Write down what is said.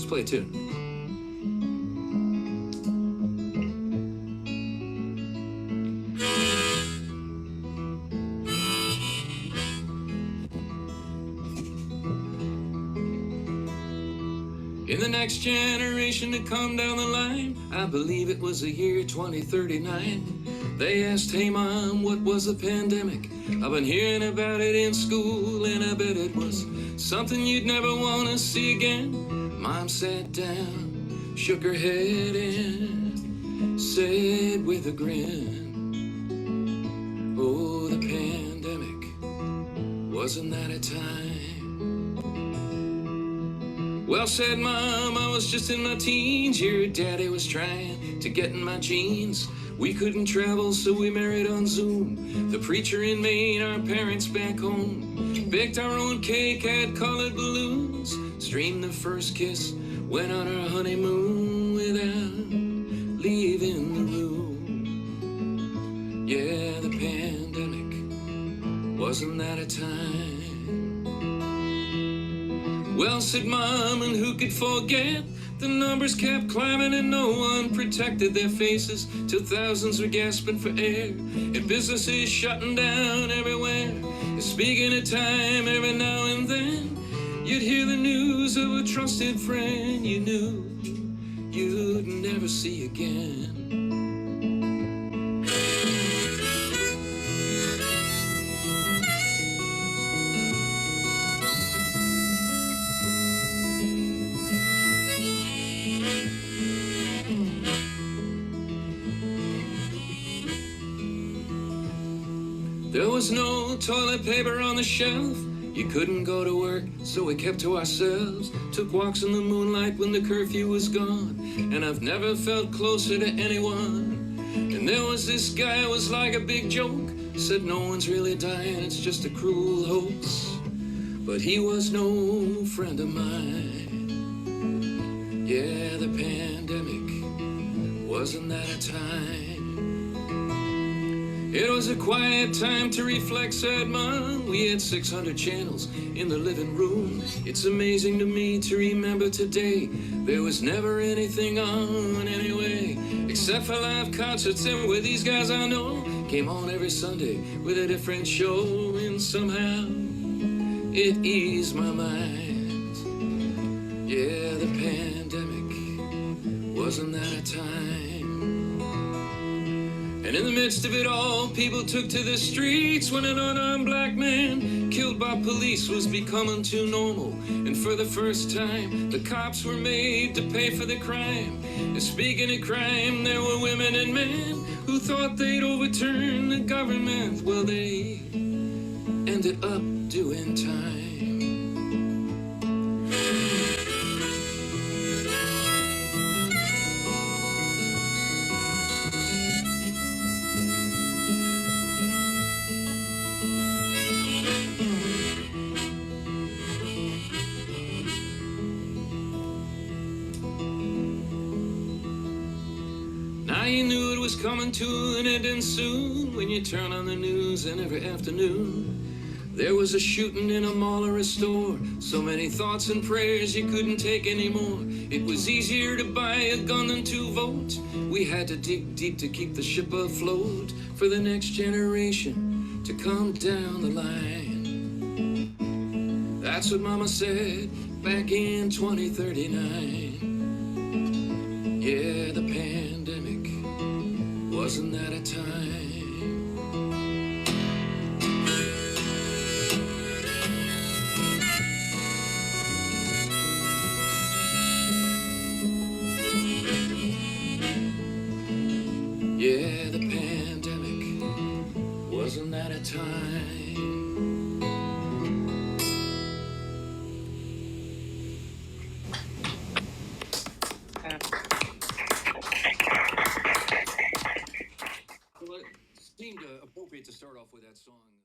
play a tune. In the next generation to come down the line, I believe it was the year 2039. They asked, hey mom, what was the pandemic? I've been hearing about it in school, and I bet it was something you'd never want to see again. Mom sat down, shook her head, and said with a grin, oh, the pandemic, wasn't that a time? Well, said Mom, I was just in my teens. Your daddy was trying to get in my jeans. We couldn't travel, so we married on Zoom. The preacher in Maine, our parents back home. Baked our own cake, had colored balloons. Streamed the first kiss, went on our honeymoon without leaving the room. Yeah, the pandemic, wasn't that a time? Well, said Mom, and who could forget? The numbers kept climbing and no one protected their faces till thousands were gasping for air and businesses shutting down everywhere. And speaking of time, every now and then you'd hear the news of a trusted friend you knew you'd never see again. There was no toilet paper on the shelf. You couldn't go to work, so we kept to ourselves. Took walks in the moonlight when the curfew was gone. And I've never felt closer to anyone. And there was this guy who was like a big joke. Said no one's really dying, it's just a cruel hoax. But he was no friend of mine. Yeah, the pandemic, wasn't that a time? It was a quiet time to reflect, said Mom. We had 600 channels in the living room. It's amazing to me to remember today. There was never anything on anyway, except for live concerts, and where these guys I know came on every Sunday with a different show. And somehow it eased my mind. Yeah, the pandemic, wasn't that a time? And in the midst of it all, people took to the streets when an unarmed black man killed by police was becoming too normal. And for the first time, the cops were made to pay for the crime. And speaking of crime, there were women and men who thought they'd overturn the government. Well, they ended up doing time. Now you knew it was coming to an end, and soon when you turn on the news, and every afternoon there was a shooting in a mall or a store. So many thoughts and prayers you couldn't take anymore. It was easier to buy a gun than to vote. We had to dig deep to keep the ship afloat for the next generation to come down the line. That's what Mama said back in 2039. Yeah, the pandemic, wasn't that a time? Yeah, the pandemic, wasn't that a time? Well, it seemed appropriate to start off with that song.